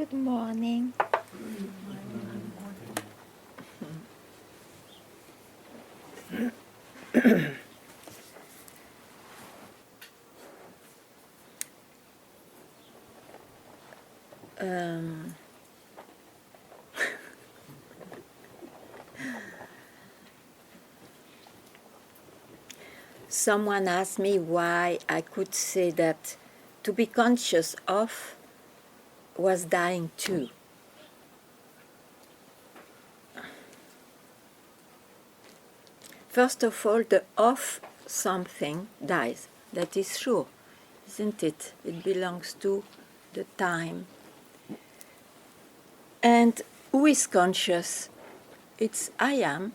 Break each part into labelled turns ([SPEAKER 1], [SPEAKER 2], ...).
[SPEAKER 1] Good morning. Um, Someone asked me why I could say that to be conscious of was dying too. First of all, the of something dies. That is true, isn't it? It belongs to the time. And who is conscious? It's I am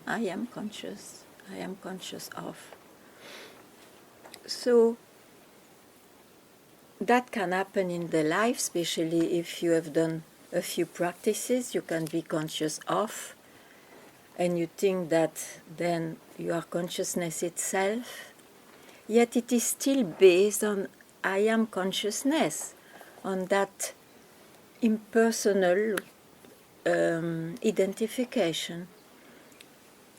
[SPEAKER 1] conscious. I am conscious of. So that can happen in the life, especially if you have done a few practices. You can be conscious of, and you think that then you are consciousness itself. Yet it is still based on I am consciousness, on that impersonal identification.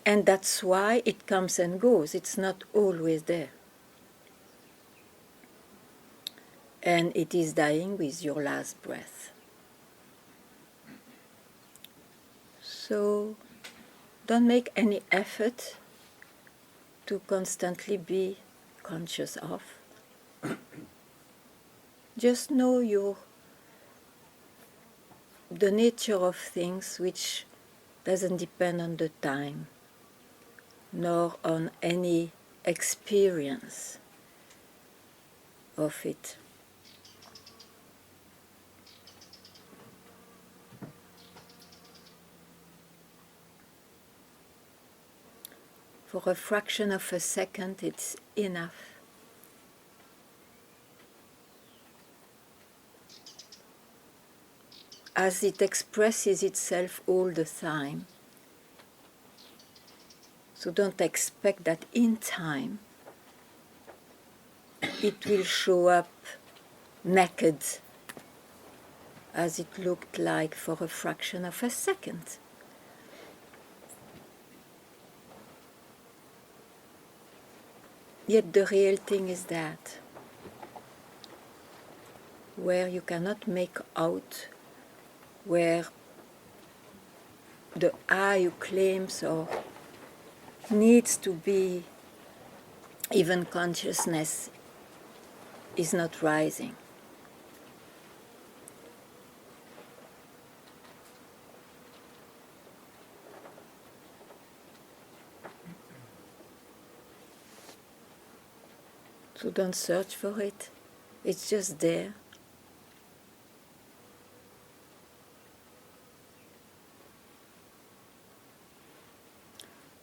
[SPEAKER 1] And that's why it comes and goes. It's not always there. And it is dying with your last breath. So don't make any effort to constantly be conscious of. Just know the nature of things, which doesn't depend on the time, nor on any experience of it. For a fraction of a second, it's enough. As it expresses itself all the time. So don't expect that in time it will show up naked as it looked like for a fraction of a second. Yet the real thing is that where you cannot make out, where the I who claims or needs to be even consciousness is not rising. So don't search for it, it's just there.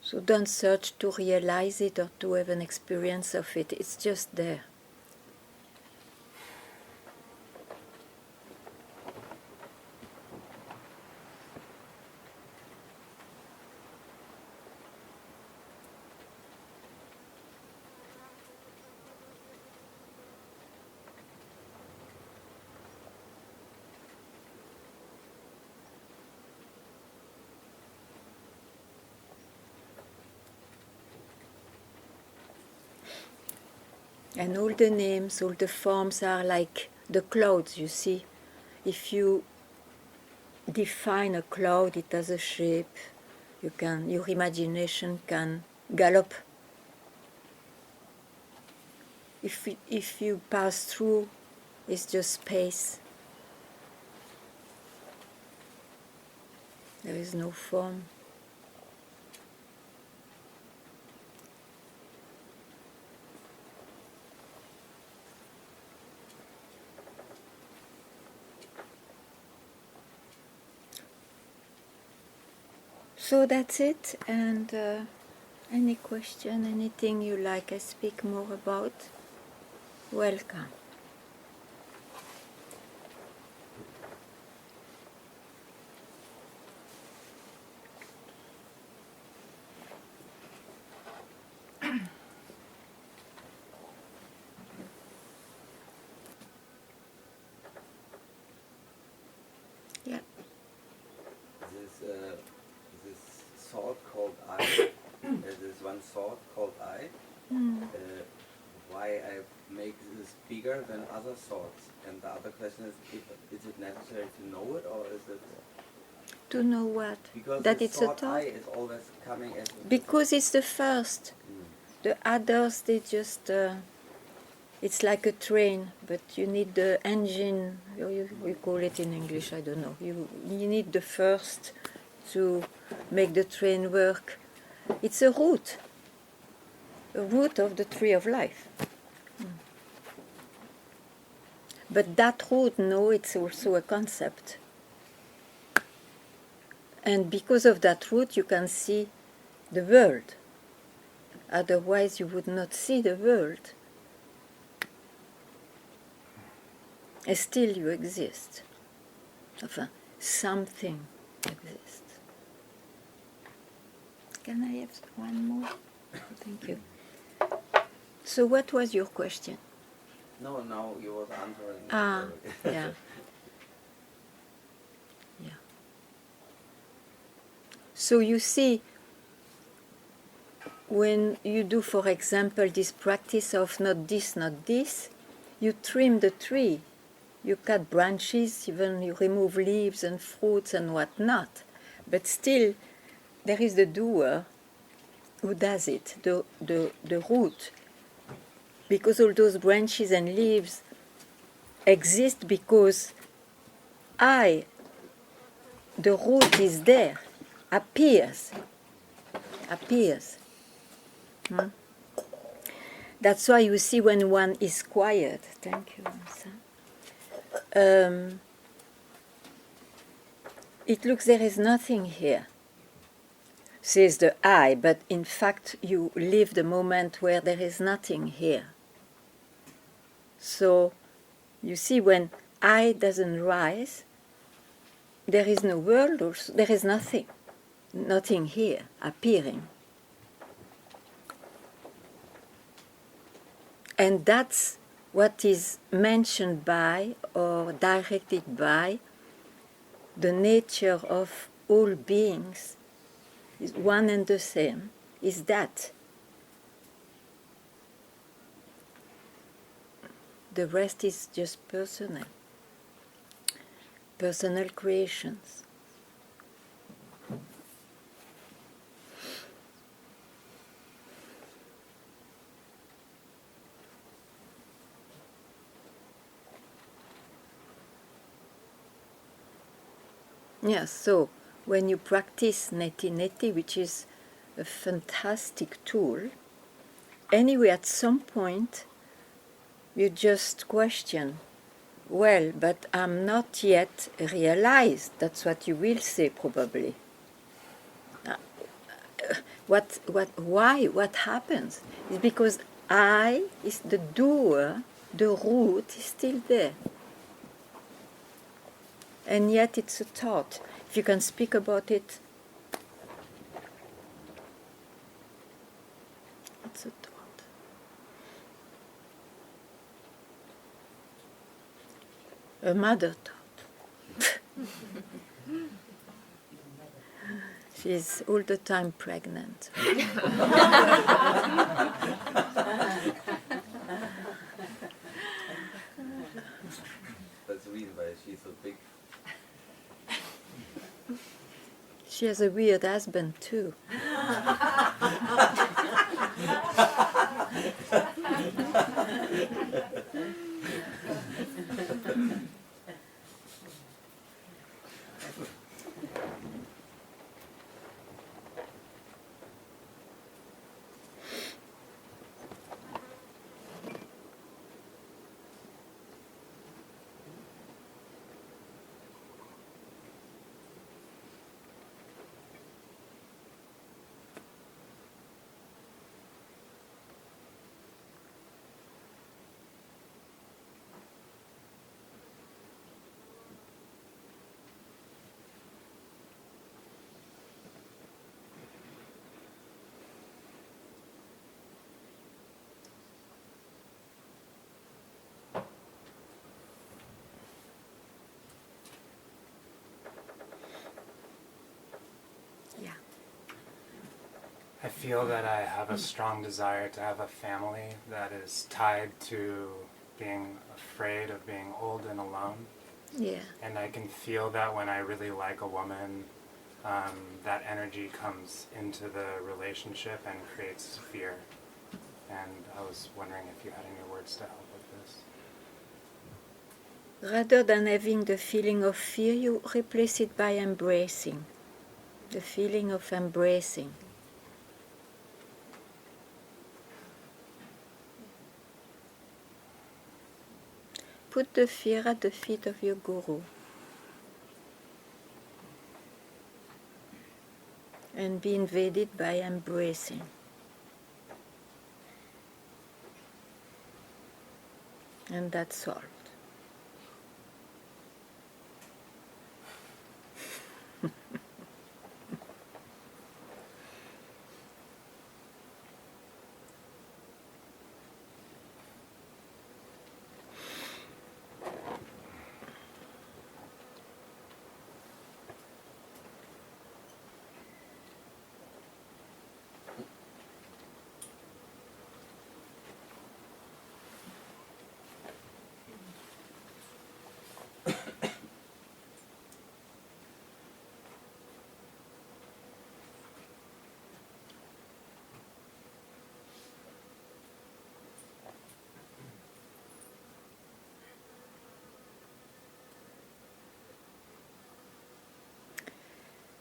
[SPEAKER 1] So don't search to realize it or to have an experience of it, it's just there. And all the names, all the forms are like the clouds, you see. If you define a cloud, it has a shape. Your imagination can gallop. If you pass through, it's just space. There is no form. So that's it, and any question, anything you like I speak more about, welcome.
[SPEAKER 2] thought called I. Why I make this bigger than other thoughts? And the other question is it necessary to know it, or is it...
[SPEAKER 1] To know what?
[SPEAKER 2] Because
[SPEAKER 1] that
[SPEAKER 2] the
[SPEAKER 1] it's a
[SPEAKER 2] thought
[SPEAKER 1] thought?
[SPEAKER 2] I is always coming as...
[SPEAKER 1] Because it's the first. The others, they just... it's like a train, but you need the engine, we call it in English, I don't know. You need the first to make the train work. It's a root of the tree of life. But that root, no, it's also a concept. And because of that root, you can see the world. Otherwise, you would not see the world. And still you exist. Enfin, something exists. Can I have one more? Thank you. So what was your question?
[SPEAKER 2] No, now you was answering.
[SPEAKER 1] Ah, yeah. Yeah. So you see, when you do, for example, this practice of not this, you trim the tree. You cut branches, even you remove leaves and fruits and whatnot. But still, there is the doer who does it, the root. Because all those branches and leaves exist because the root is there, appears. That's why you see when one is quiet. Thank you, Ansa. It looks there is nothing here, says the I, but in fact you live the moment where there is nothing here. So you see when I doesn't rise, there is no world, also, there is nothing here appearing. And that's what is mentioned by or directed by the nature of all beings is one and the same, is that. The rest is just personal creations. Yes, so when you practice neti, which is a fantastic tool, anyway, at some point, you just question, well, but I'm not yet realized. That's what you will say, probably. Why? What happens? It's because I is the doer, the root is still there. And yet it's a thought. If you can speak about it, it's a thought. A mother thought. She's all the time pregnant.
[SPEAKER 2] That's the reason why she's so big.
[SPEAKER 1] She has a weird husband too.
[SPEAKER 3] I feel that I have a strong desire to have a family that is tied to being afraid of being old and alone.
[SPEAKER 1] Yeah.
[SPEAKER 3] And I can feel that when I really like a woman, that energy comes into the relationship and creates fear. And I was wondering if you had any words to help with this.
[SPEAKER 1] Rather than having the feeling of fear, you replace it by embracing. The feeling of embracing. Put the fear at the feet of your guru. And be invaded by embracing. And that's solved.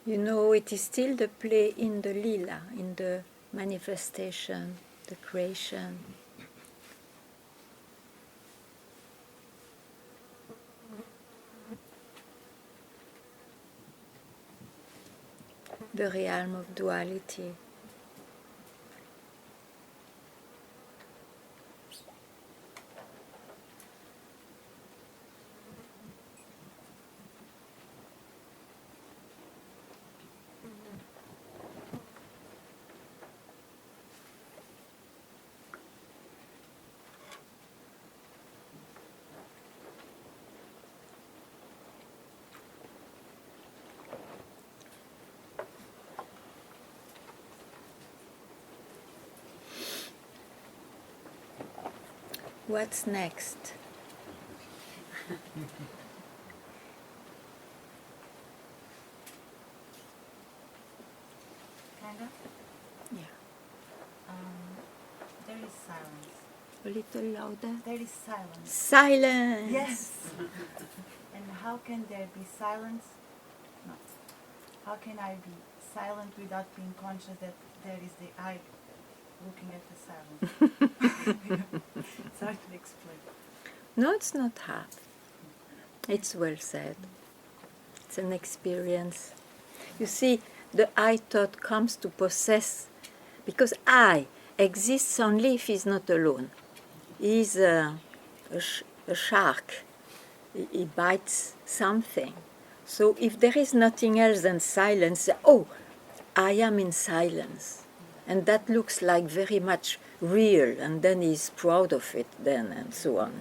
[SPEAKER 1] You know, it is still the play in the lila, in the manifestation, the creation. The realm of duality. What's next?
[SPEAKER 4] Ganga?
[SPEAKER 1] Yeah.
[SPEAKER 4] There is silence.
[SPEAKER 1] A little louder.
[SPEAKER 4] There is silence.
[SPEAKER 1] Silence!
[SPEAKER 4] Yes! And how can there be silence? No. How can I be silent without being conscious that there is the I looking at the silence? It's hard to explain.
[SPEAKER 1] No, it's not hard. It's well said. It's an experience. You see, the I thought comes to possess, because I exists only if he's not alone. He's a shark. He bites something. So if there is nothing else than silence, oh, I am in silence. And that looks like very much real, and then he's proud of it then, and so on,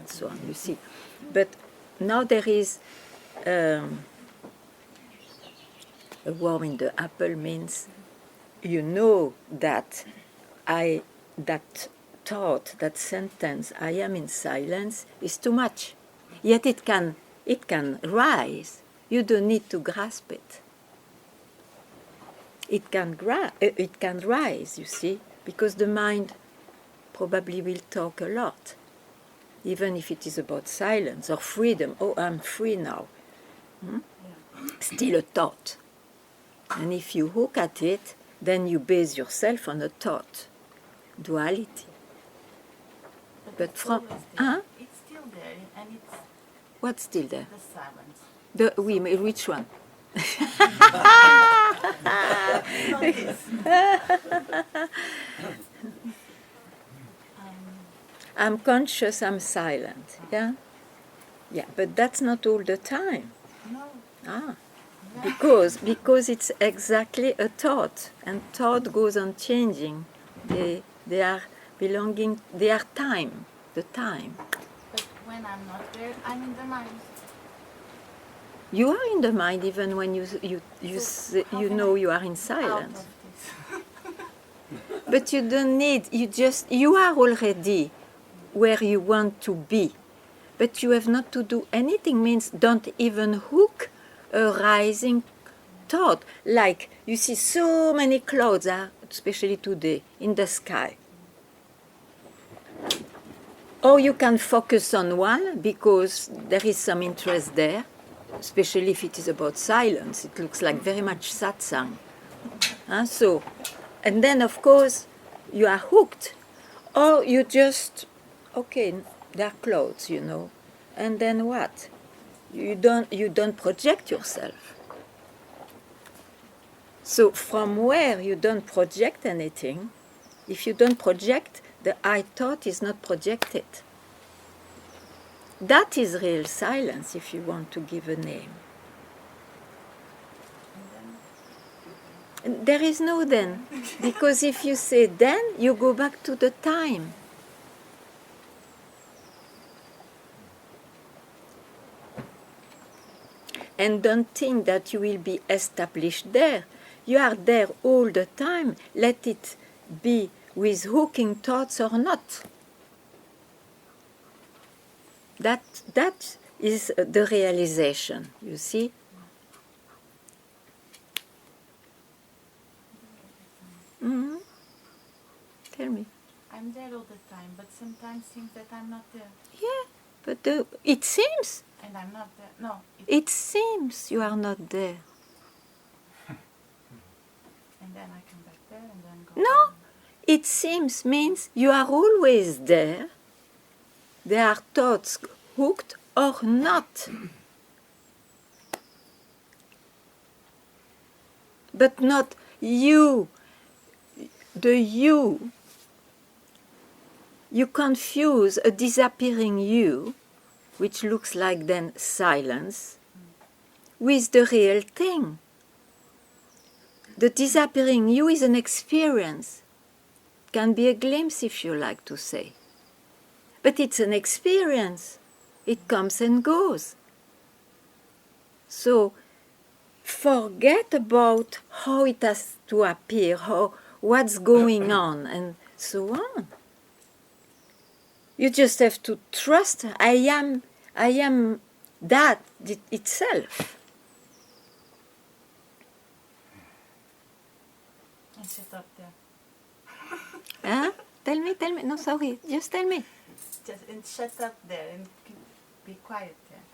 [SPEAKER 1] you see. But now there is a worm in the apple means you know that that thought, that sentence, I am in silence, is too much. Yet it can rise. You don't need to grasp it. It can rise, you see, because the mind probably will talk a lot, even if it is about silence or freedom. Oh, I'm free now. Still a thought. And if you hook at it, then you base yourself on a thought, duality. But
[SPEAKER 4] it's
[SPEAKER 1] from
[SPEAKER 4] always there. It's still there, and it's
[SPEAKER 1] what's still there?
[SPEAKER 4] the silence.
[SPEAKER 1] Oui, mais which one?
[SPEAKER 4] Not this.
[SPEAKER 1] I'm conscious, I'm silent. Yeah? Yeah, but that's not all the time.
[SPEAKER 4] No.
[SPEAKER 1] Ah. Because it's exactly a thought, and thought goes on changing. They are belonging, they are time, the time.
[SPEAKER 4] But when I'm not there, I'm in the mind.
[SPEAKER 1] You are in the mind even when you
[SPEAKER 4] So how can
[SPEAKER 1] know
[SPEAKER 4] I
[SPEAKER 1] you are in
[SPEAKER 4] Out
[SPEAKER 1] silence.
[SPEAKER 4] of this.
[SPEAKER 1] But you don't need, you are already where you want to be. But you have not to do anything, means don't even hook a rising thought. Like you see so many clouds, especially today, in the sky. Or you can focus on one because there is some interest there, especially if it is about silence. It looks like very much satsang. So, and then of course you are hooked. Or you just, okay, there are clouds, and then what? You don't project yourself. So from where you don't project anything, if you don't project, the I thought is not projected. That is real silence, if you want to give a name. There is no then, because if you say then, you go back to the time. And don't think that you will be established there. You are there all the time. Let it be with hooking thoughts or not. That is the realization, you see? Mm-hmm. Tell me.
[SPEAKER 4] I'm there all the time, but sometimes seems that I'm not there.
[SPEAKER 1] Yeah, but it seems.
[SPEAKER 4] And I'm not there. No.
[SPEAKER 1] It seems you are not there.
[SPEAKER 4] And then I come back there and then go.
[SPEAKER 1] No, it seems means you are always there. There are thoughts hooked or not. But not you. The you. You confuse a disappearing you, which looks like then silence, with the real thing. The disappearing you is an experience. Can be a glimpse, if you like to say. But it's an experience. It comes and goes. So forget about how it has to appear, what's going on, and so on. You just have to trust, I am that itself.
[SPEAKER 4] And shut up there.
[SPEAKER 1] Huh? Tell me. No, sorry. Just tell me.
[SPEAKER 4] Just and shut up there and be quiet there.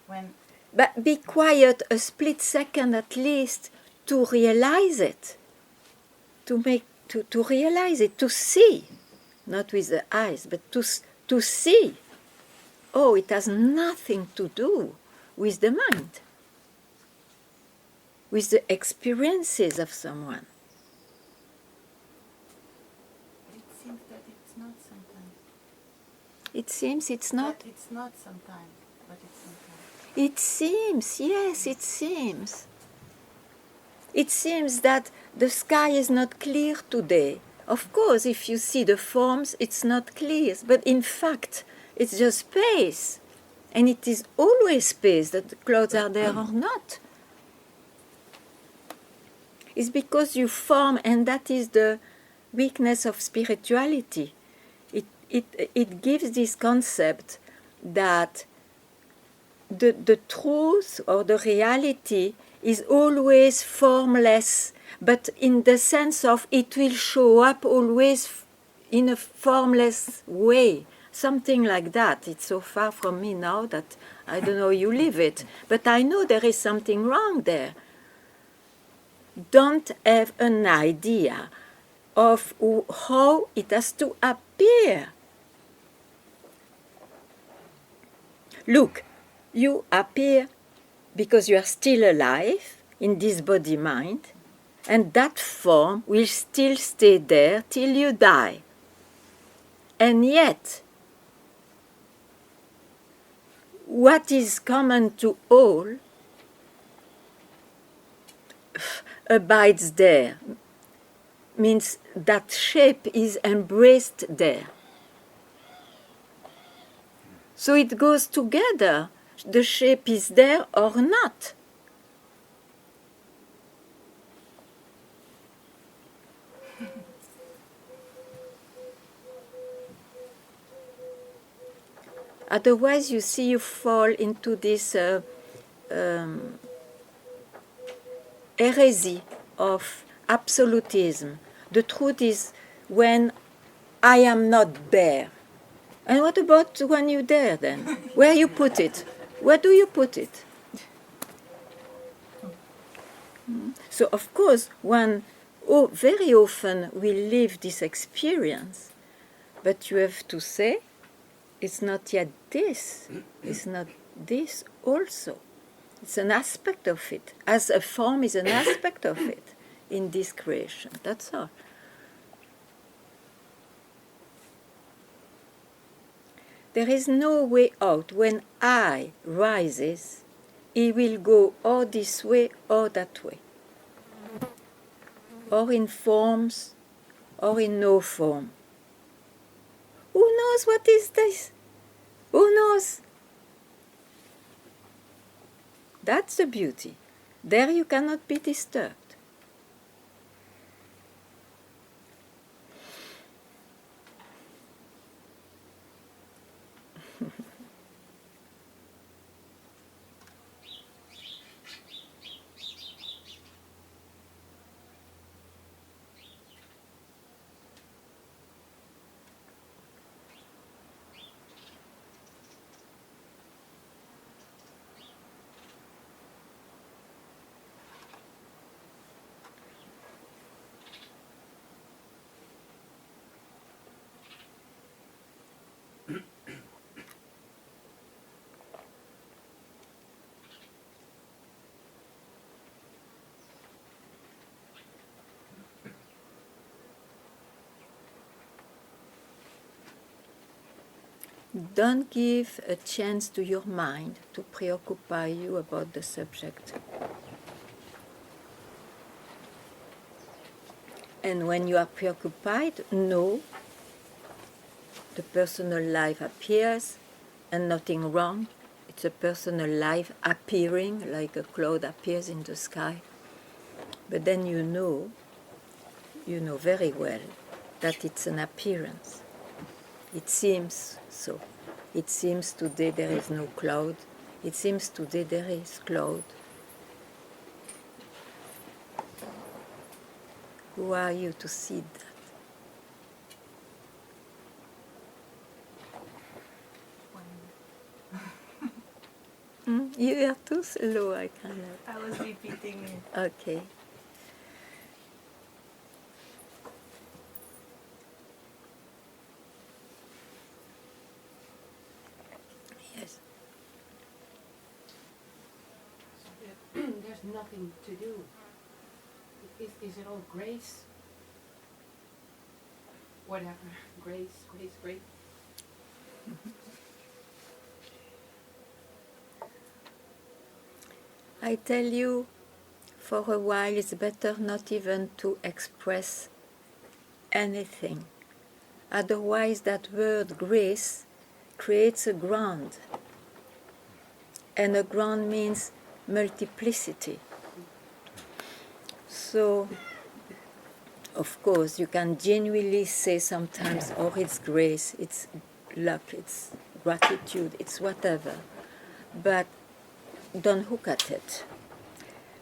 [SPEAKER 4] When.
[SPEAKER 1] But be quiet a split second at least to realize it. To realize it, to see. Not with the eyes, but to see. Oh, it has nothing to do with the mind. With the experiences of someone.
[SPEAKER 4] It seems that it's not sometimes.
[SPEAKER 1] It seems it's not.
[SPEAKER 4] That it's not sometimes, but it's sometimes.
[SPEAKER 1] It seems, yes, it seems. It seems that the sky is not clear today. Of course, if you see the forms, it's not clear. But in fact, it's just space. And it is always space, that the clouds are there or not. It's because you form, and that is the weakness of spirituality. It gives this concept that the truth or the reality is always formless, but in the sense of it will show up always in a formless way. Something like that. It's so far from me now that I don't know you live it. But I know there is something wrong there. Don't have an idea of how it has to appear. Look, you appear because you are still alive in this body-mind, and that form will still stay there till you die. And yet, what is common to all abides there, means that shape is embraced there. So it goes together. The shape is there or not. Otherwise, you see, you fall into this heresy of absolutism. The truth is when I am not there. And what about when you're there then? Where you put it? Where do you put it? So of course, very often we live this experience, but you have to say, it's not yet this, it's not this also. It's an aspect of it, as a form is an aspect of it in this creation, that's all. There is no way out. When I rises, it will go or this way or that way. Or in forms, or in no form. Who knows what is this? Who knows? That's the beauty. There you cannot be disturbed. Don't give a chance to your mind to preoccupy you about the subject. And when you are preoccupied, know the personal life appears and nothing wrong. It's a personal life appearing like a cloud appears in the sky. But then you know very well that it's an appearance. It seems so. It seems today there is no cloud. It seems today there is cloud. Who are you to see that? You are too slow, I cannot.
[SPEAKER 4] I was repeating it.
[SPEAKER 1] Okay. Yes.
[SPEAKER 5] There's nothing to do. Is it all grace? Whatever. Grace, grace, grace.
[SPEAKER 1] I tell you, for a while it's better not even to express anything. Otherwise that word grace creates a ground. And a ground means multiplicity. So, of course, you can genuinely say sometimes, oh, it's grace, it's luck, it's gratitude, it's whatever. But don't hook at it.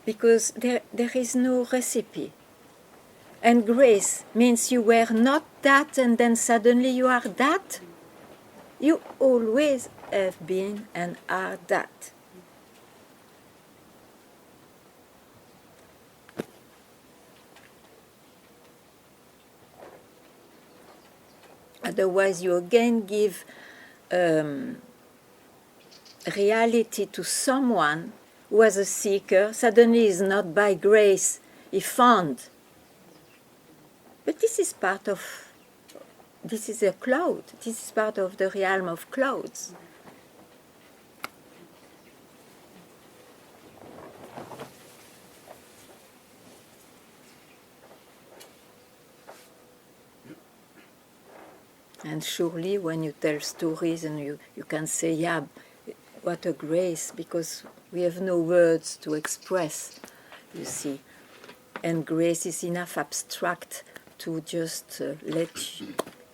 [SPEAKER 1] Because there is no recipe. And grace means you were not that and then suddenly you are that. You always have been and are that. Otherwise, you again give reality to someone who was a seeker, suddenly is not by grace, he found. But this is a cloud, this is part of the realm of clouds. And surely when you tell stories and you can say, yeah, what a grace, because we have no words to express, you see. And grace is enough abstract to just let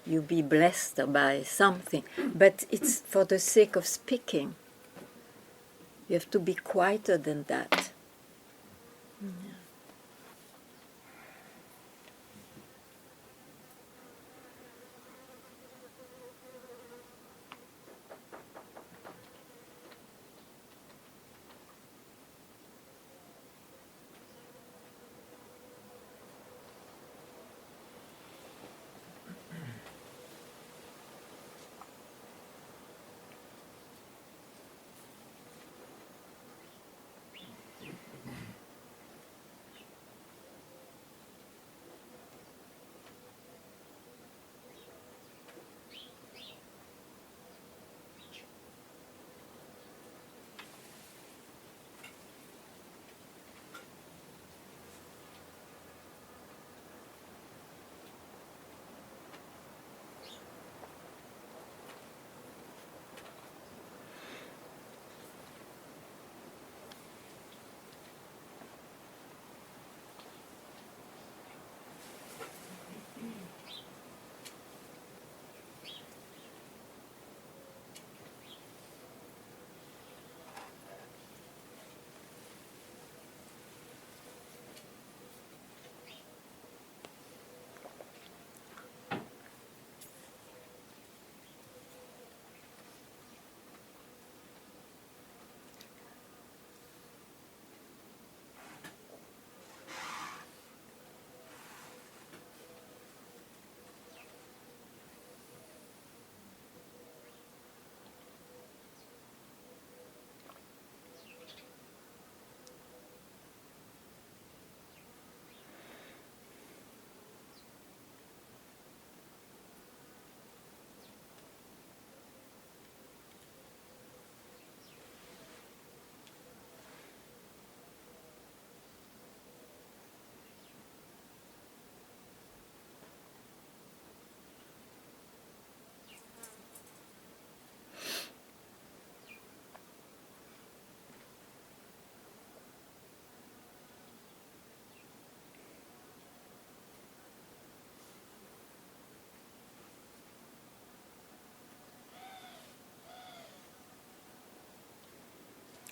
[SPEAKER 1] you be blessed by something, but it's for the sake of speaking. You have to be quieter than that.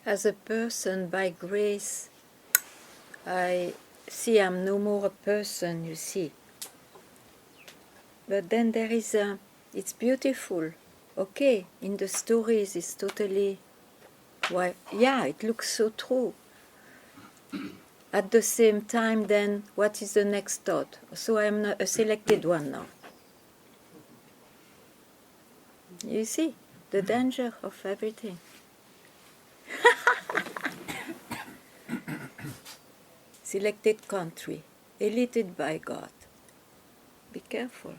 [SPEAKER 1] As a person, by grace, I see I'm no more a person, you see. But then there is it's beautiful. Okay, in the stories it's totally, well, yeah, it looks so true. At the same time, then, what is the next thought? So I'm not a selected one now. You see, the danger of everything. Selected country, elated by God. Be careful.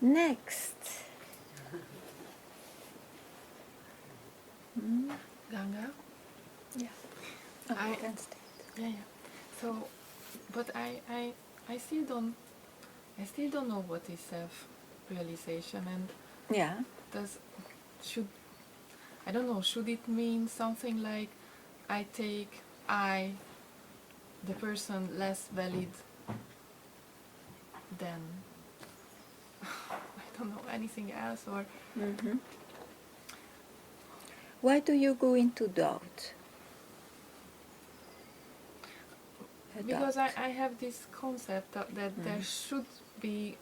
[SPEAKER 1] Next.
[SPEAKER 6] Ganga?
[SPEAKER 7] Yeah.
[SPEAKER 6] I
[SPEAKER 7] Can stay.
[SPEAKER 6] yeah, yeah. So, but I still don't know what is self-realization, and
[SPEAKER 1] Yeah.
[SPEAKER 6] should I don't know, should it mean something like I take the person, less valid than I don't know anything else, or
[SPEAKER 1] Mm-hmm. Why do you go into doubt?
[SPEAKER 6] because I have this concept that there should be,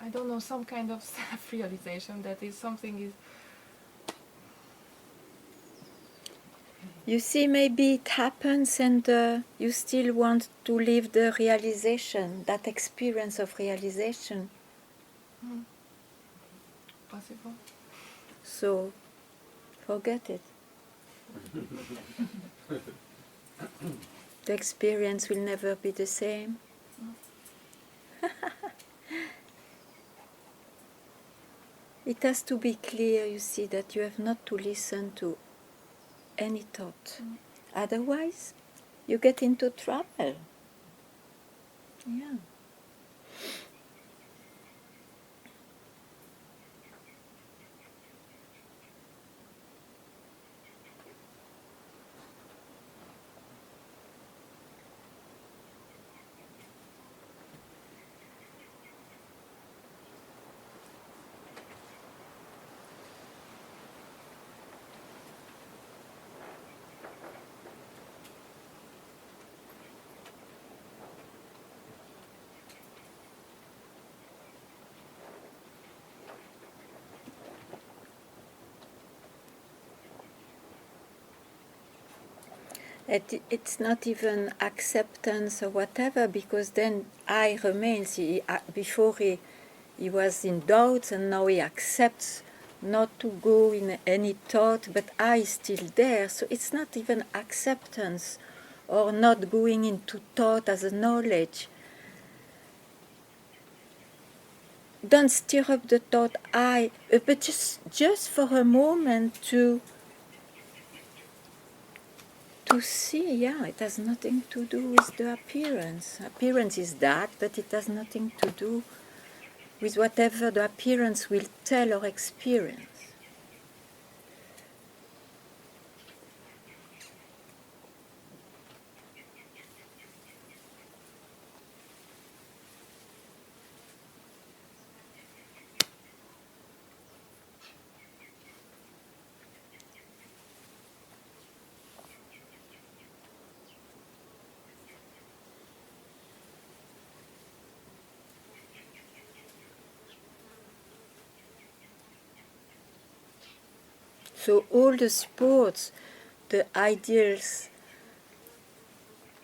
[SPEAKER 6] I don't know, some kind of self-realization that is something is.
[SPEAKER 1] You see, maybe it happens and you still want to live the realization, that experience of realization.
[SPEAKER 6] Possible.
[SPEAKER 1] So, forget it. The experience will never be the same. It has to be clear, you see, that you have not to listen to any thought. Otherwise, you get into trouble. Yeah. It's not even acceptance or whatever, because then I remains. Before he was in doubt, and now he accepts not to go in any thought, but I is still there. So it's not even acceptance or not going into thought as a knowledge. Don't stir up the thought but just for a moment to see, yeah, it has nothing to do with the appearance. Appearance is that, but it has nothing to do with whatever the appearance will tell or experience. So all the sports, the ideals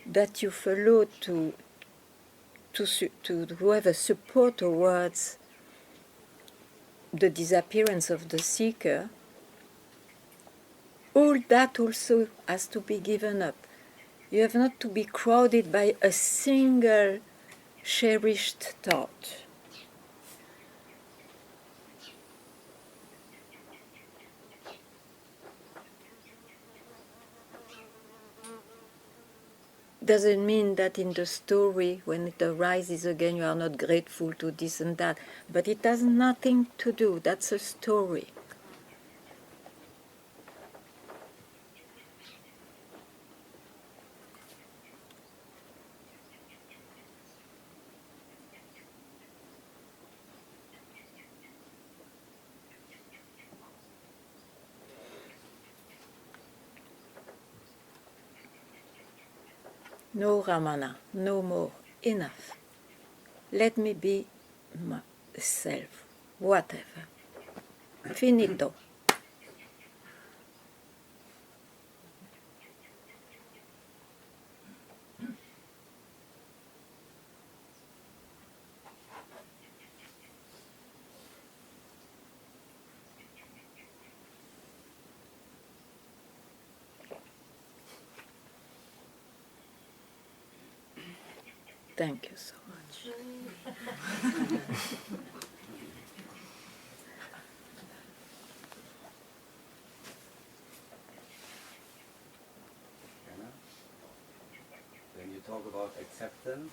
[SPEAKER 1] that you follow to have a support towards the disappearance of the seeker, all that also has to be given up. You have not to be crowded by a single cherished thought. Doesn't mean that in the story, when it arises again, you are not grateful to this and that. But it has nothing to do. That's a story. No, Ramana, no more. Enough. Let me be myself. Whatever. Finito. Thank you so much.
[SPEAKER 2] When you talk about acceptance,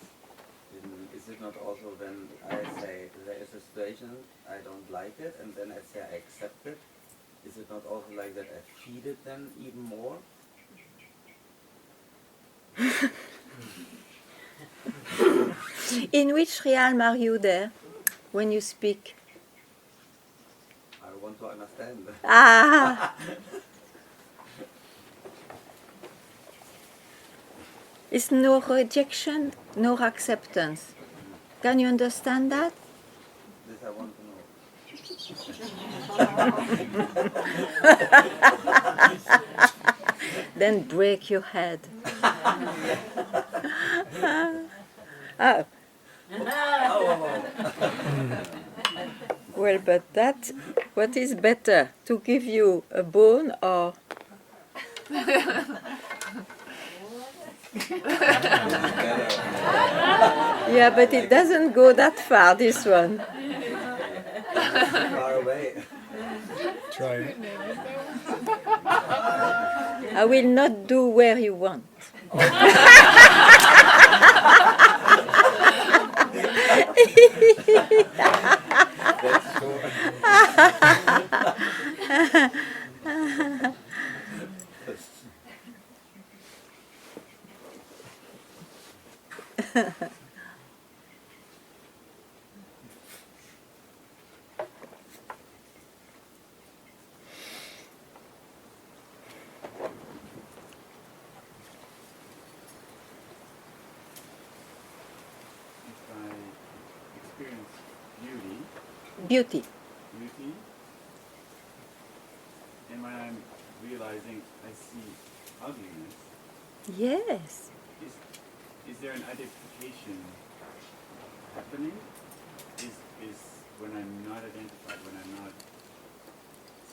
[SPEAKER 2] is it not also when I say there is a situation, I don't like it, and then I say I accept it, is it not also like that I feed it then even more?
[SPEAKER 1] In which realm are you there when you speak?
[SPEAKER 2] I want to understand.
[SPEAKER 1] Ah! It's no rejection, no acceptance. Can you understand that?
[SPEAKER 2] This I want to know.
[SPEAKER 1] Then break your head. Oh. Well, but that, what is better, to give you a bone or Yeah, but it doesn't go that far, this one.
[SPEAKER 2] Far away.
[SPEAKER 7] Try it.
[SPEAKER 1] I will not do where you want.
[SPEAKER 2] That's true.
[SPEAKER 8] If I experience beauty,
[SPEAKER 1] Beauty.
[SPEAKER 8] and when I'm realizing I see ugliness,
[SPEAKER 1] Yes.
[SPEAKER 8] is there an identification happening? Is when I'm not identified, when I'm not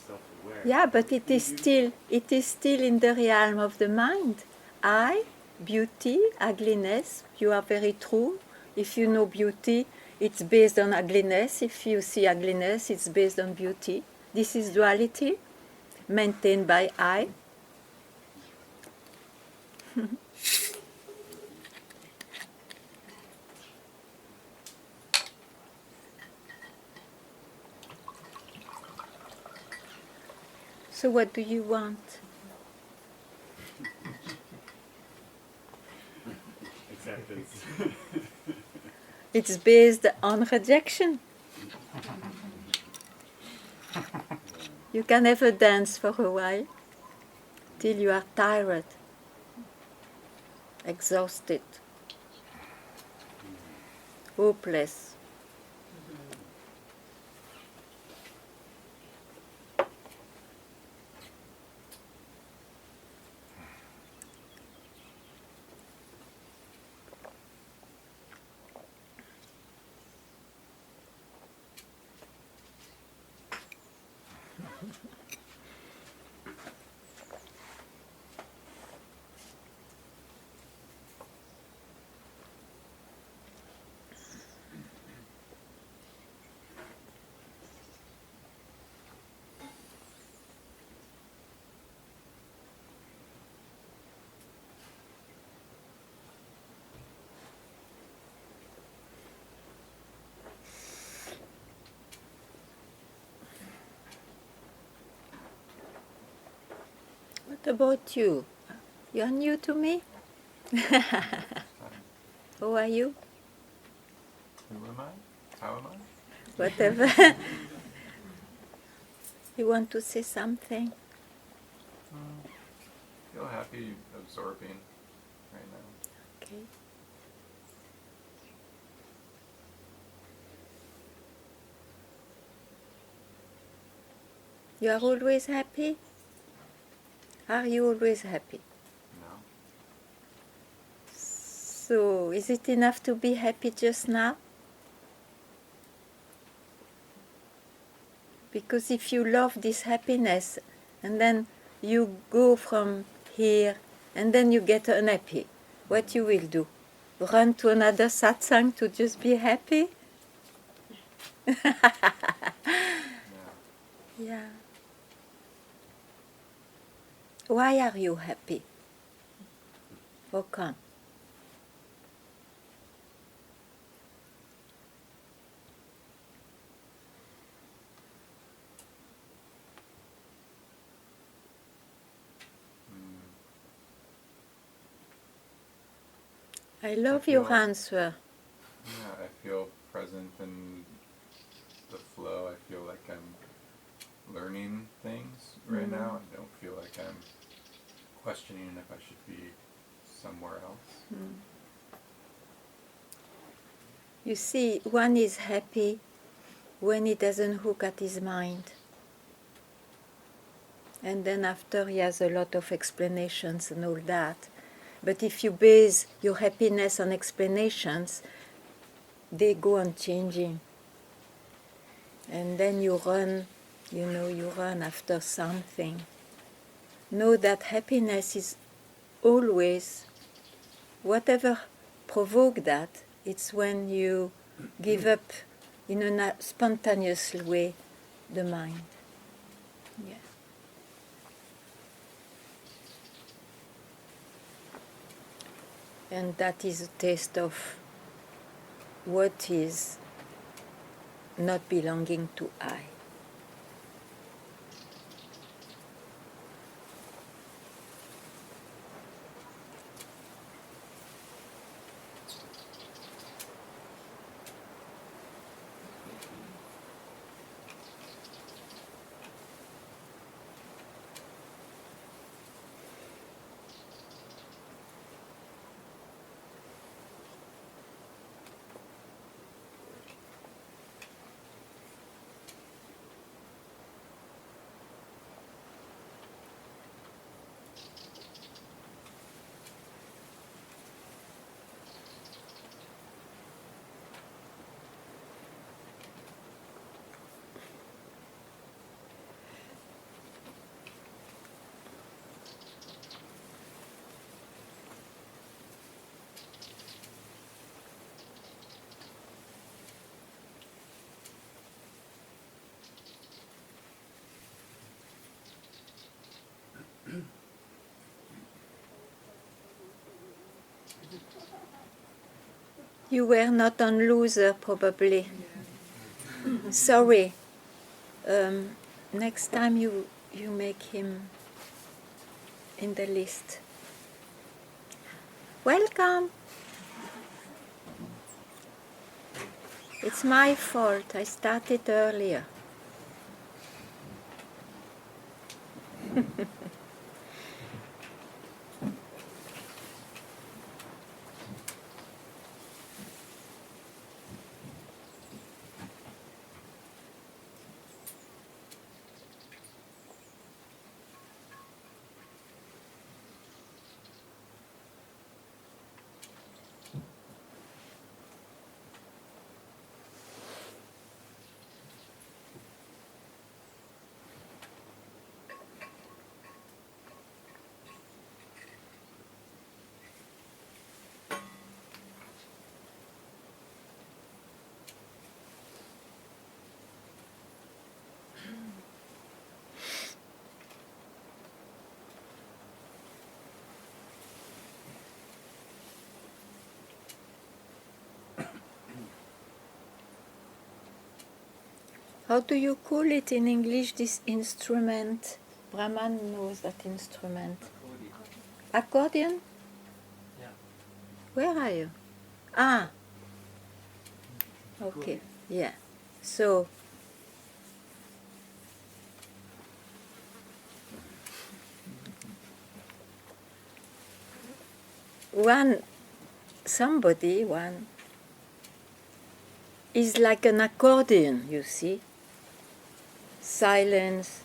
[SPEAKER 8] self-aware?
[SPEAKER 1] Yeah, but it is
[SPEAKER 8] beauty?
[SPEAKER 1] still in the realm of the mind. I, beauty, ugliness, you are very true. If you know beauty, it's based on ugliness. If you see ugliness, it's based on beauty. This is duality maintained by I. So what do you want?
[SPEAKER 8] Acceptance.
[SPEAKER 1] It's based on rejection. You can have a dance for a while till you are tired, exhausted, hopeless. What about you? You are new to me? How are you?
[SPEAKER 7] Who am I? How am I?
[SPEAKER 1] Whatever. You want to say something?
[SPEAKER 7] Feel happy absorbing right now.
[SPEAKER 1] Okay. You are always happy? Are you always happy?
[SPEAKER 7] No.
[SPEAKER 1] So, is it enough to be happy just now? Because if you love this happiness and then you go from here and then you get unhappy, what you will do? Run to another satsang to just be happy? Yeah. Why are you happy? How come? I love your
[SPEAKER 7] feel-
[SPEAKER 1] answer.
[SPEAKER 7] Yeah, I feel present in the flow. I feel like I'm learning things right now. I don't feel like I'm questioning if I should be somewhere else.
[SPEAKER 1] You see, one is happy when he doesn't hook at his mind. And then after he has a lot of explanations and all that. But if you base your happiness on explanations, they go on changing. And then you run, you run after something. Know that happiness is always whatever provoke that, it's when you give up in a spontaneous way the mind. Yeah. And that is a taste of what is not belonging to I. You were not on loser, probably. Sorry. Next time you make him in the list. Welcome. It's my fault. I started earlier. How do you call it in English, this instrument? Brahman knows that instrument. Accordion?
[SPEAKER 2] Yeah.
[SPEAKER 1] Where are you? Ah. Okay. Yeah. So, one is like an accordion, you see. Silence,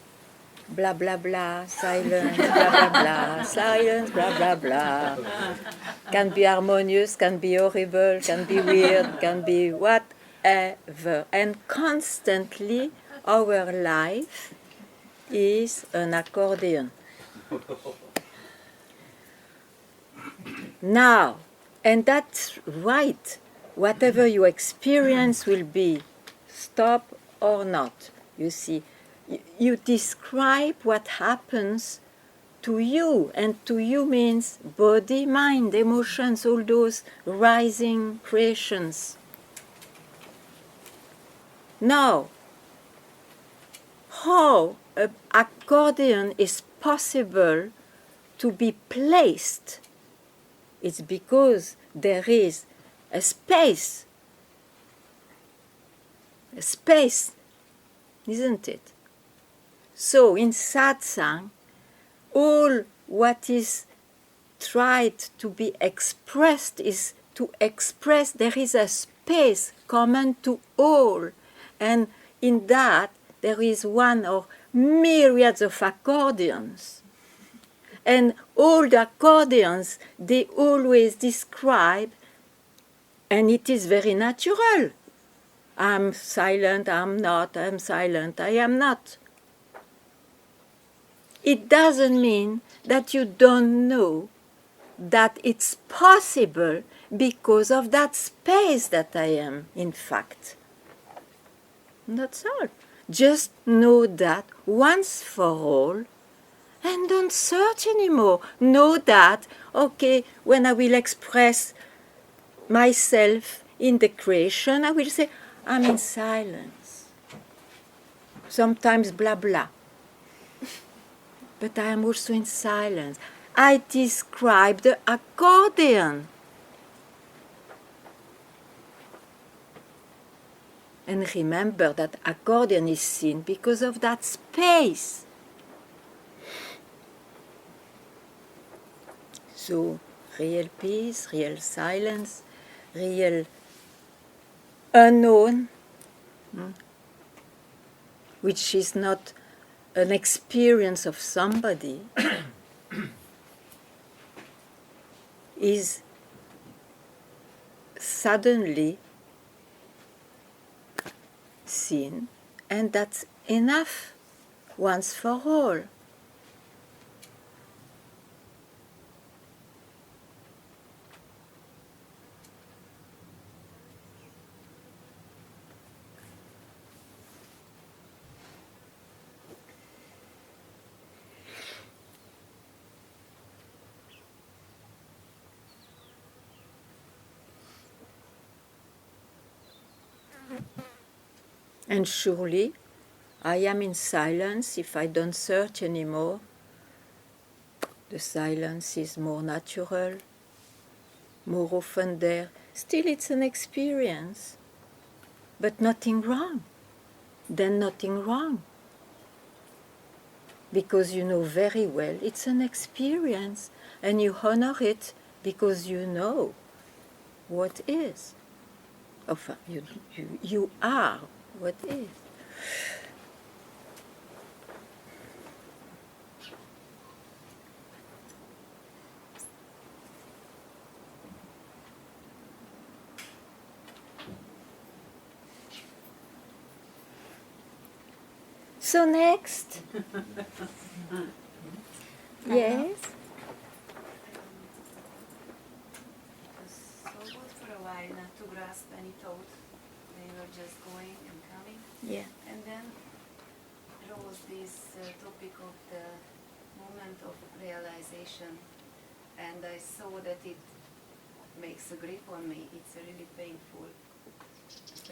[SPEAKER 1] blah blah blah, silence, blah blah blah, silence, blah blah blah. Can be harmonious, can be horrible, can be weird, can be whatever. And constantly our life is an accordion. Now, and that's right, whatever you experience will be stop or not. You see, you describe what happens to you, and to you means body, mind, emotions, all those rising creations. Now, how an accordion is possible to be placed? It's because there is a space, isn't it? So in satsang, all what is tried to be expressed is to express there is a space common to all, and in that there is one or myriads of accordions. And all the accordions, they always describe, and it is very natural. I'm silent, I'm not, I'm silent, I am not. It doesn't mean that you don't know that it's possible because of that space that I am, in fact. That's all. Just know that once for all, and don't search anymore. Know that, okay, when I will express myself in the creation, I will say, I'm in silence. Sometimes blah blah. But I am also in silence. I describe the accordion. And remember that accordion is seen because of that space. So, real peace, real silence, real unknown, which is not an experience of somebody, is suddenly seen, and that's enough once for all. And surely, I am in silence if I don't search anymore. The silence is more natural, more often there. Still, it's an experience, but nothing wrong. Then nothing wrong. Because you know very well it's an experience, and you honor it because you know what is. Enfin, you are what is. So next, yes.
[SPEAKER 9] So good for a while not to grasp any thought. They were just going and coming.
[SPEAKER 1] Yeah.
[SPEAKER 9] And then rose this topic of the moment of realization. And I saw that it makes a grip on me. It's really painful.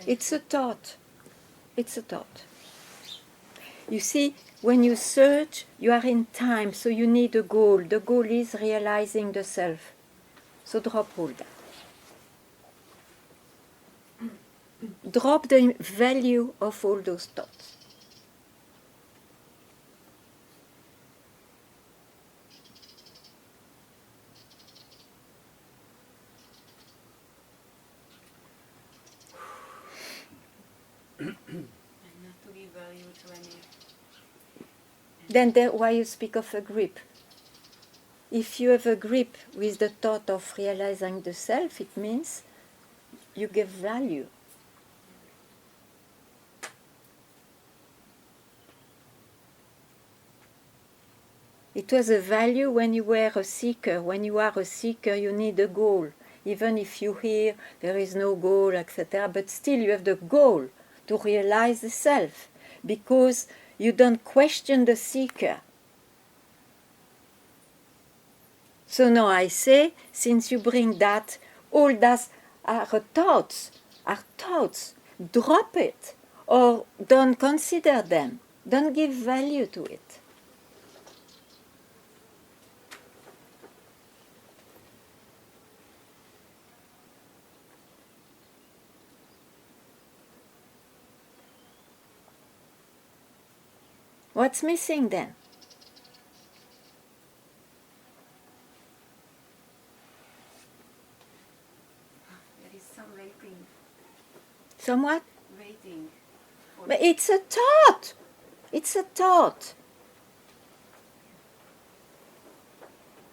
[SPEAKER 1] It's a thought. It's a thought. You see, when you search, you are in time, so you need a goal. The goal is realizing the self. So drop all that. Drop the value of all those thoughts.
[SPEAKER 9] And not to give value to any.
[SPEAKER 1] Then why you speak of a grip? If you have a grip with the thought of realizing the self, it means you give value. It was a value when you were a seeker. When you are a seeker, you need a goal. Even if you hear there is no goal, etc., but still you have the goal to realize the self, because you don't question the seeker. So now I say, since you bring that, all that are thoughts, drop it, or don't consider them, don't give value to it. What's missing then?
[SPEAKER 9] There is some waiting.
[SPEAKER 1] Somewhat?
[SPEAKER 9] Waiting.
[SPEAKER 1] But it's a thought. It's a thought.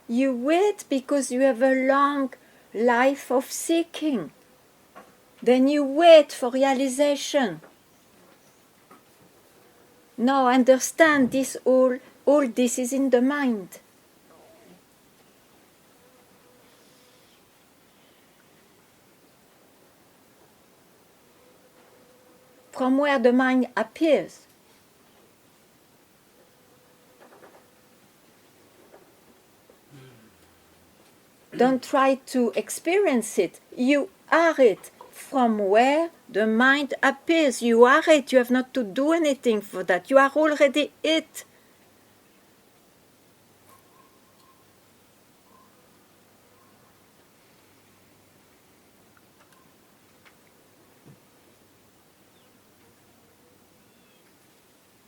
[SPEAKER 1] You wait because you have a long life of seeking. Then you wait for realization. Now understand this all this is in the mind. from where the mind appears. Don't try to experience it. You are it from where the mind appears. You are it. You have not to do anything for that. You are already it.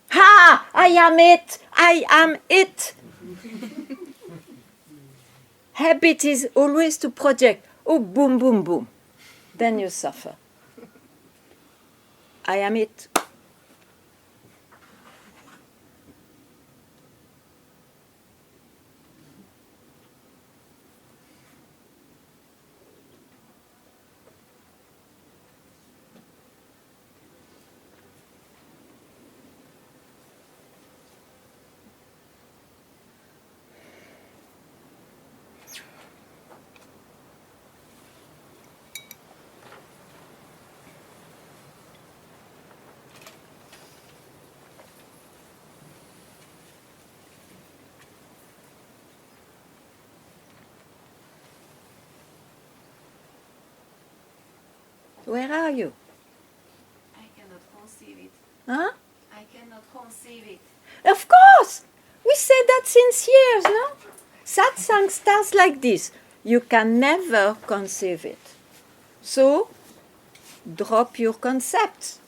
[SPEAKER 1] Ha! I am it. I am it. Habit is always to project. Oh, boom, boom, boom. Then you suffer. I am it. Where are you?
[SPEAKER 9] I cannot conceive it.
[SPEAKER 1] Huh?
[SPEAKER 9] I cannot conceive it.
[SPEAKER 1] Of course! We say that since years, no? Satsang starts like this. You can never conceive it. So, drop your concepts.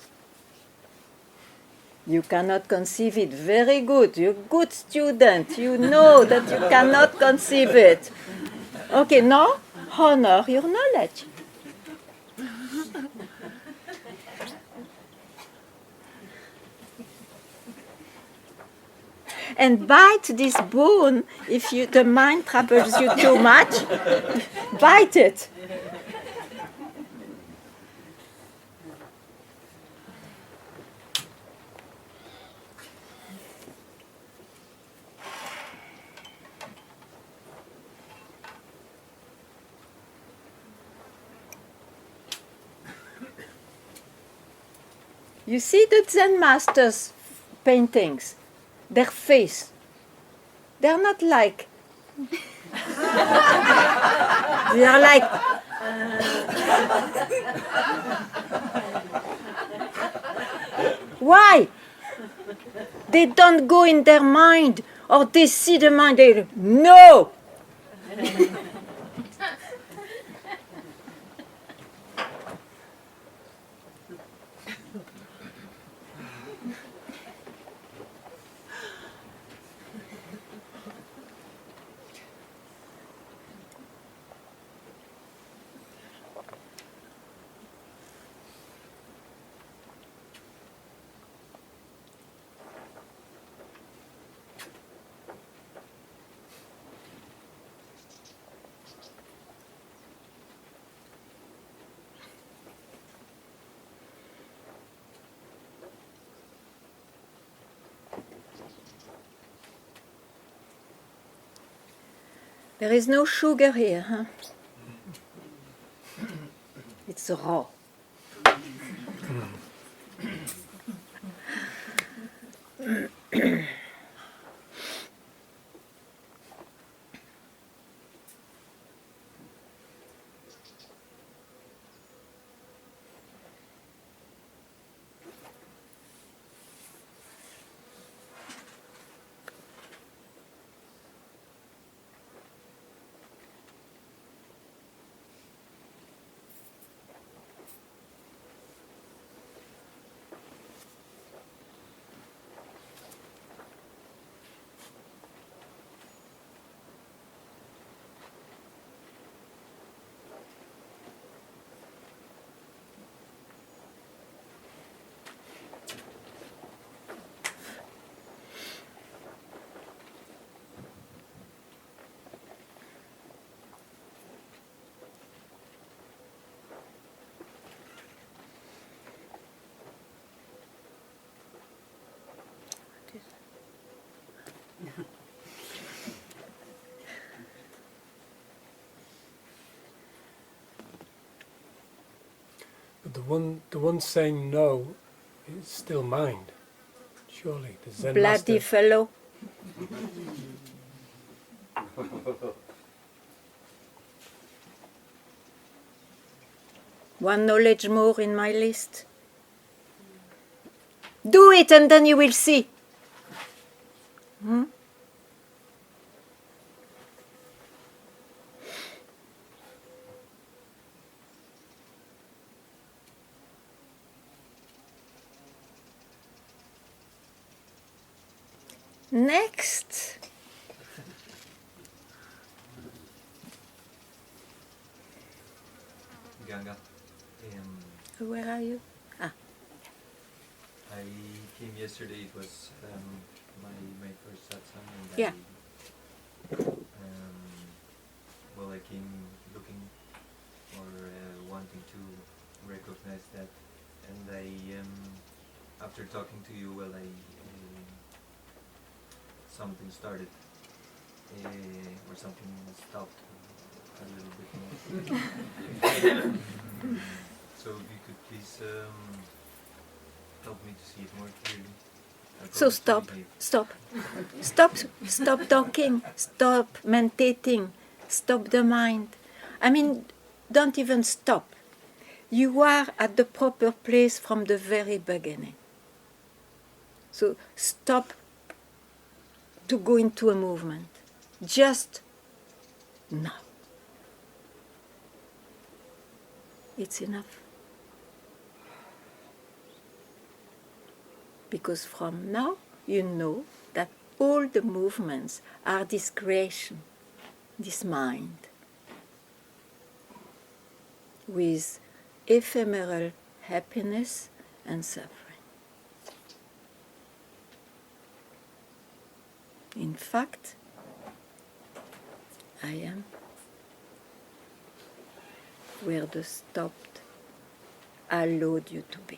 [SPEAKER 1] You cannot conceive it. Very good. You're a good student. You know that you cannot conceive it. Okay, now honor your knowledge. And bite this bone if the mind troubles you too much. Bite it. You see the Zen masters' paintings, their face. They are not like. They are like. Why? They don't go in their mind, or they see the mind. They no. There is no sugar here, huh? It's raw.
[SPEAKER 10] But the one saying no It's still mind, surely. The Zen
[SPEAKER 1] Bloody
[SPEAKER 10] master.
[SPEAKER 1] fellow. One knowledge more in my list. Do it and then you will see. Hmm? Next.
[SPEAKER 11] Ganga,
[SPEAKER 1] Where are you? Ah,
[SPEAKER 11] I came yesterday. It was my first satsang, and
[SPEAKER 1] Yeah.
[SPEAKER 11] well, I came looking or wanting to recognize that, and after talking to you, well, something started or something stopped a little bit more. So if you could please help me to see it more clearly. I
[SPEAKER 1] so
[SPEAKER 11] promise to
[SPEAKER 1] stop,
[SPEAKER 11] behave.
[SPEAKER 1] stop talking, stop meditating, stop the mind. I mean, don't even stop. You are at the proper place from the very beginning. So stop to go into a movement. Just now. It's enough. Because from now you know that all the movements are this creation, this mind, with ephemeral happiness and suffering. In fact, I am where the stopped allowed you to be.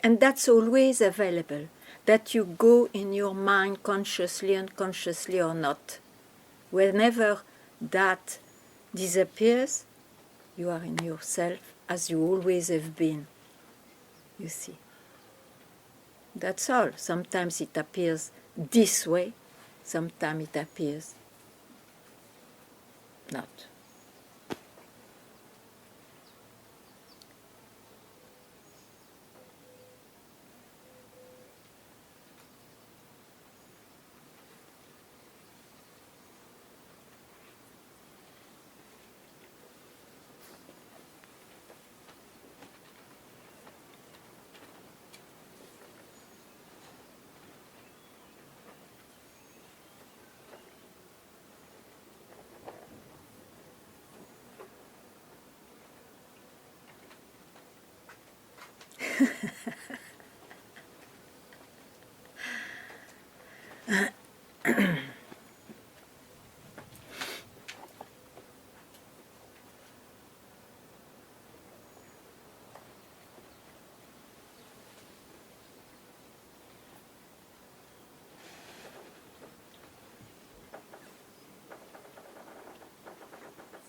[SPEAKER 1] And that's always available, that you go in your mind consciously, unconsciously or not. Whenever that disappears, you are in yourself as you always have been, you see. That's all. Sometimes it appears this way, sometimes it appears not.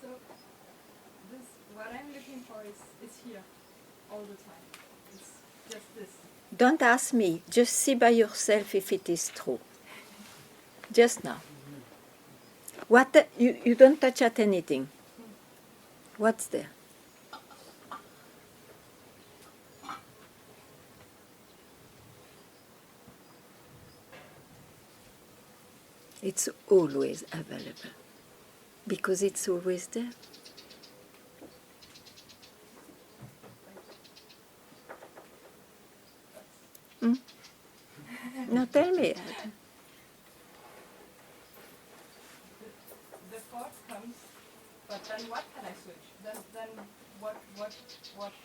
[SPEAKER 6] So this, what I'm looking for is here all the time. It's just this.
[SPEAKER 1] Don't ask me, just see by yourself if it is true. Just now. What you don't touch at anything. What's there? It's always available because it's always there. No, tell me.
[SPEAKER 6] The thought comes, but then what can I switch? Then what?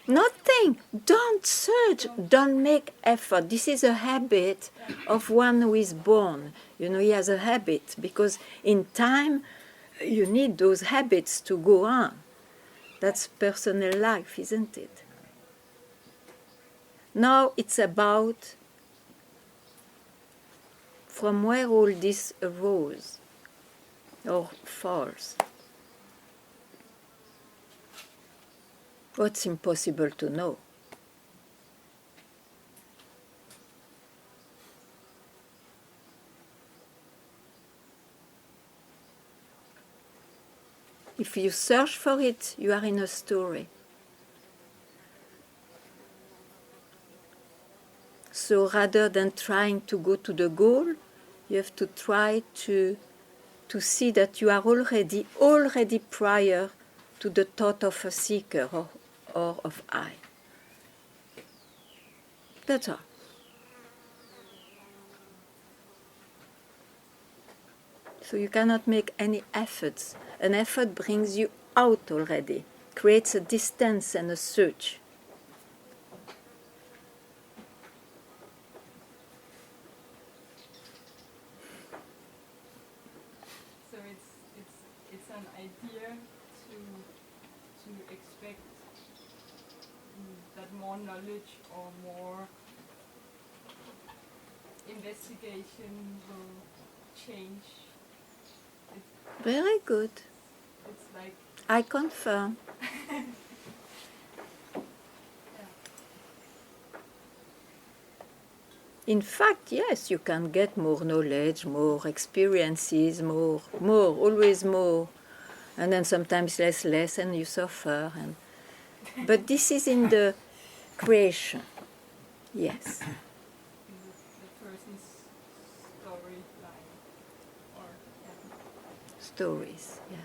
[SPEAKER 1] Nothing. Don't search. Don't make effort. This is a habit of one who is born. You know, he has a habit because in time you need those habits to go on. That's personal life, isn't it? Now it's about from where all this arose or falls. What's impossible to know? If you search for it, you are in a story. So rather than trying to go to the goal, you have to try to see that you are already prior to the thought of a seeker or of I. That's all. So you cannot make any efforts. An effort brings you out already, creates a distance and a search.
[SPEAKER 6] So it's an idea to expect that more knowledge or more investigation will change.
[SPEAKER 1] Very good.
[SPEAKER 6] It's like
[SPEAKER 1] I confirm. In fact, yes, you can get more knowledge, more experiences, more, always more. And then sometimes less, and you suffer. But this is in the creation. Yes.
[SPEAKER 6] the person's storyline or
[SPEAKER 1] Stories, yeah.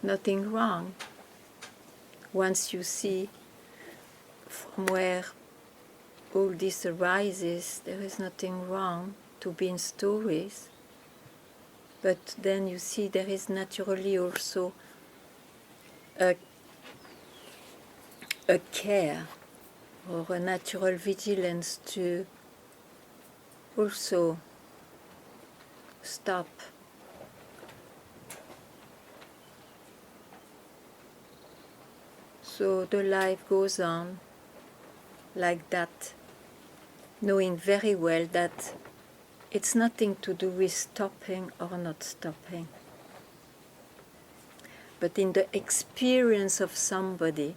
[SPEAKER 1] Nothing wrong. Once you see from where all this arises, there is nothing wrong to be in stories. But then you see there is naturally also a care or a natural vigilance to also stop. So the life goes on like that, knowing very well that it's nothing to do with stopping or not stopping, but in the experience of somebody,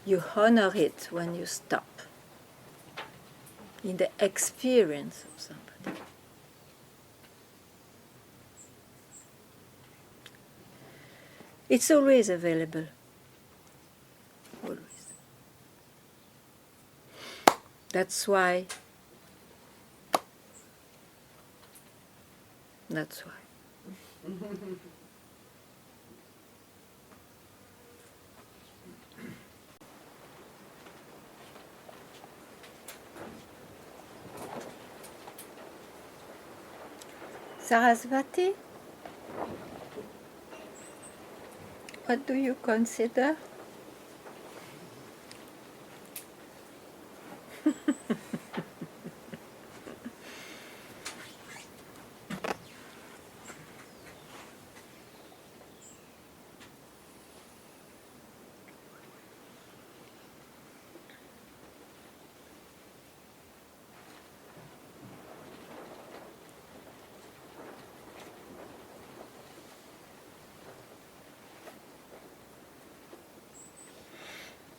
[SPEAKER 1] you honor it when you stop, in the experience of somebody. It's always available. Always. That's why. Sarasvati, what do you consider?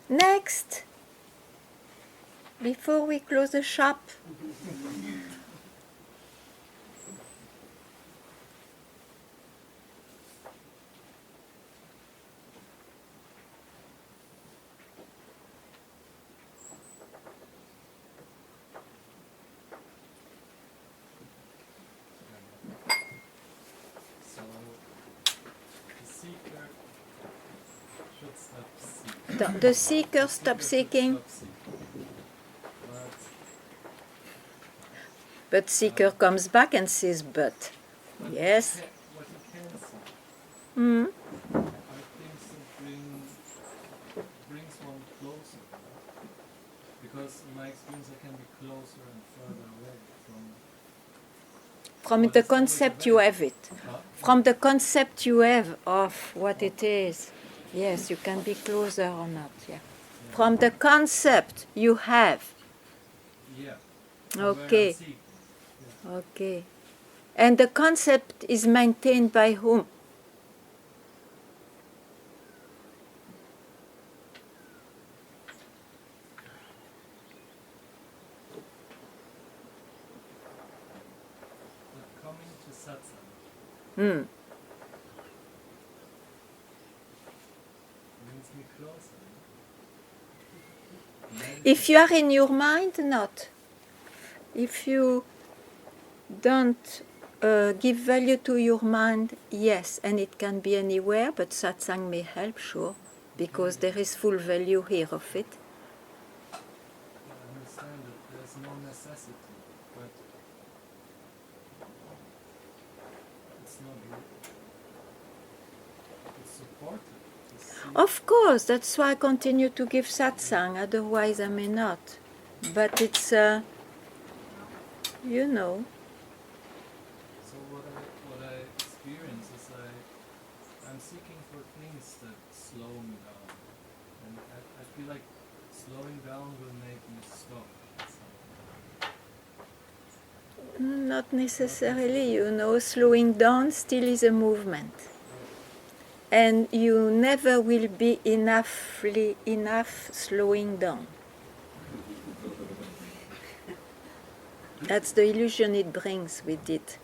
[SPEAKER 1] Next, before we close the shop, The seeker stop seeking, but seeker comes back and says, but. Yes.
[SPEAKER 12] What you can see
[SPEAKER 1] Mm.
[SPEAKER 12] are things that brings one closer. Because in my experience, I can be closer and further away
[SPEAKER 1] From
[SPEAKER 12] what
[SPEAKER 1] the
[SPEAKER 12] is always
[SPEAKER 1] concept you have it.
[SPEAKER 12] Huh?
[SPEAKER 1] From the concept you have of what it is. Yes, you can be closer or not. Yeah. From the concept you have.
[SPEAKER 12] Yeah.
[SPEAKER 1] Okay.
[SPEAKER 12] Seeking.
[SPEAKER 1] Okay. And the concept is maintained by whom?
[SPEAKER 12] But coming to Satsang
[SPEAKER 1] Hmm.
[SPEAKER 12] brings me closer.
[SPEAKER 1] If you are in your mind, not. If you don't give value to your mind, yes, and it can be anywhere, but satsang may help, sure, because there is full value here of it.
[SPEAKER 12] I understand that there's no necessity, but it's not. It's supportive.
[SPEAKER 1] Of course, that's why I continue to give satsang, otherwise I may not. But it's, you know.
[SPEAKER 12] So what I experience is I'm seeking for things that slow me down, and I feel like slowing down will make me stop.
[SPEAKER 1] Not necessarily, you know, slowing down still is a movement. And you never will be enough slowing down. That's the illusion it brings with it.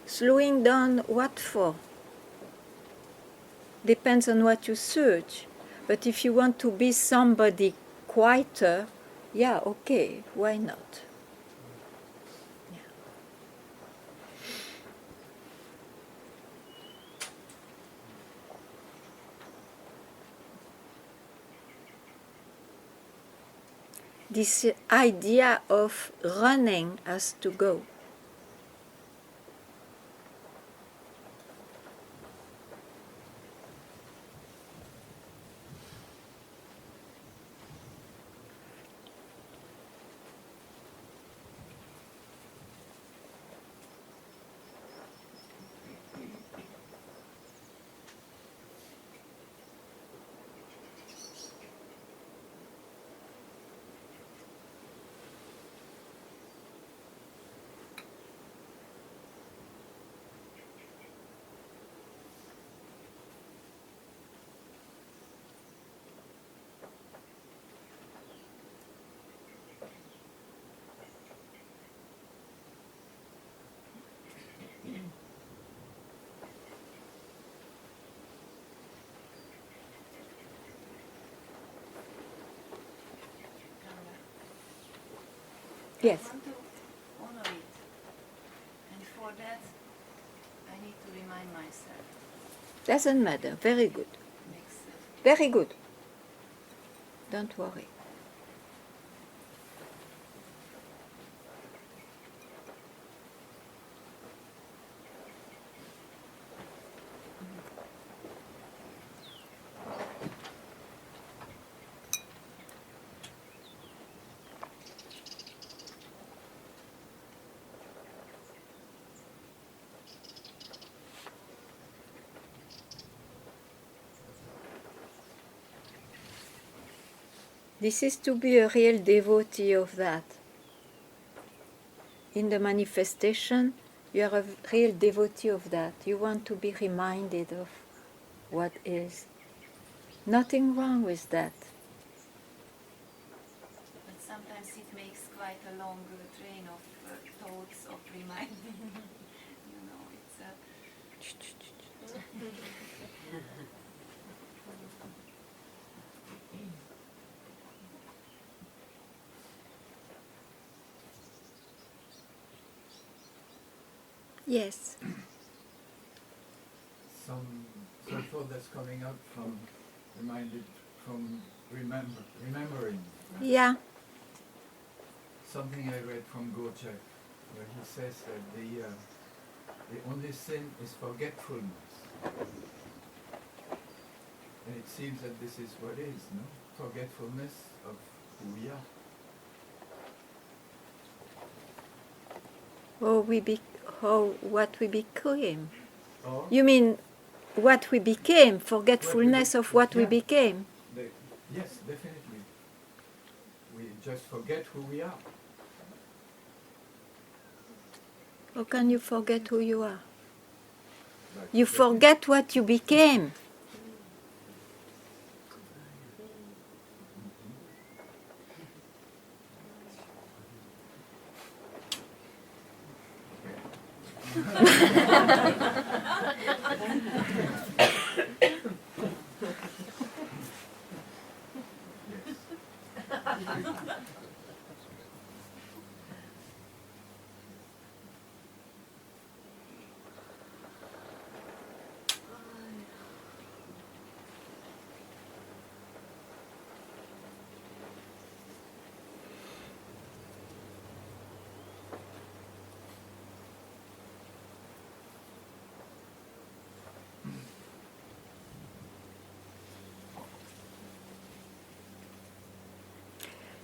[SPEAKER 1] Slowing down, what for? Depends on what you search. But if you want to be somebody quieter, yeah, okay, why not? This idea of running has to go. Yes.
[SPEAKER 9] I want to honor it. And for that, I need to remind myself.
[SPEAKER 1] Doesn't matter. Very good.
[SPEAKER 9] Makes
[SPEAKER 1] Very good. Don't worry. This is to be a real devotee of that. In the manifestation, you are a real devotee of that. You want to be reminded of what is. Nothing wrong with that.
[SPEAKER 9] But sometimes it makes quite a long train of thoughts of reminding. You know, it's a...
[SPEAKER 1] Yes.
[SPEAKER 11] Some
[SPEAKER 13] thought that's coming out from remembering. Right?
[SPEAKER 1] Yeah.
[SPEAKER 13] Something I read from Gurdjieff, where he says that the only sin is forgetfulness. And it seems that this is what is, no? Forgetfulness of who we are.
[SPEAKER 1] What we became.
[SPEAKER 13] Or
[SPEAKER 1] You mean what we became, forgetfulness of what we became?
[SPEAKER 13] Yes, definitely. We just forget who we are.
[SPEAKER 1] How can you forget who you are? You forget what you became.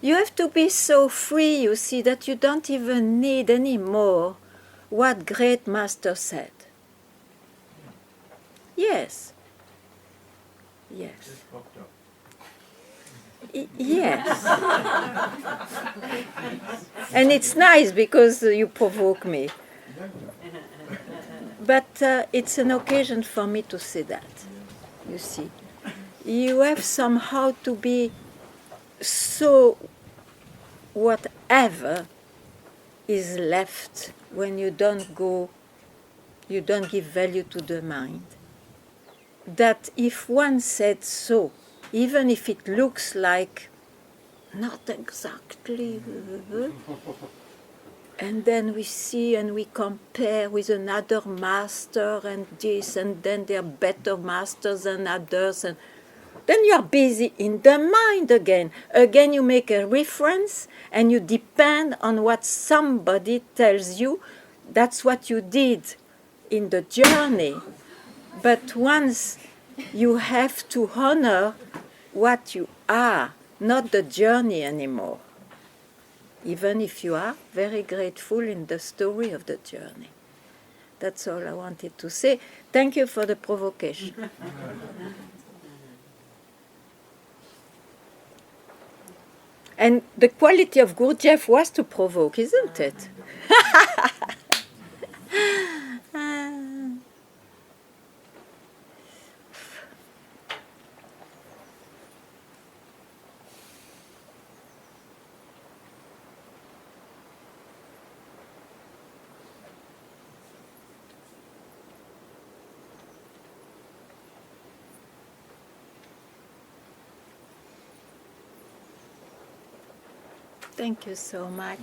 [SPEAKER 1] You have to be so free, you see, that you don't even need anymore what great master said. Yes. Yes.
[SPEAKER 13] Just popped up.
[SPEAKER 1] Yes. And it's nice because you provoke me. But it's an occasion for me to say that, you see. You have somehow to be so whatever is left when you don't give value to the mind. That if one said so, even if it looks like not exactly, and then we see and we compare with another master and this, and then there are better masters than others, and then you are busy in the mind again. Again, you make a reference and you depend on what somebody tells you. That's what you did in the journey. But once you have to honor what you are, not the journey anymore. Even if you are very grateful in the story of the journey. That's all I wanted to say. Thank you for the provocation. And the quality of Gurdjieff was to provoke, isn't it? Thank you so much.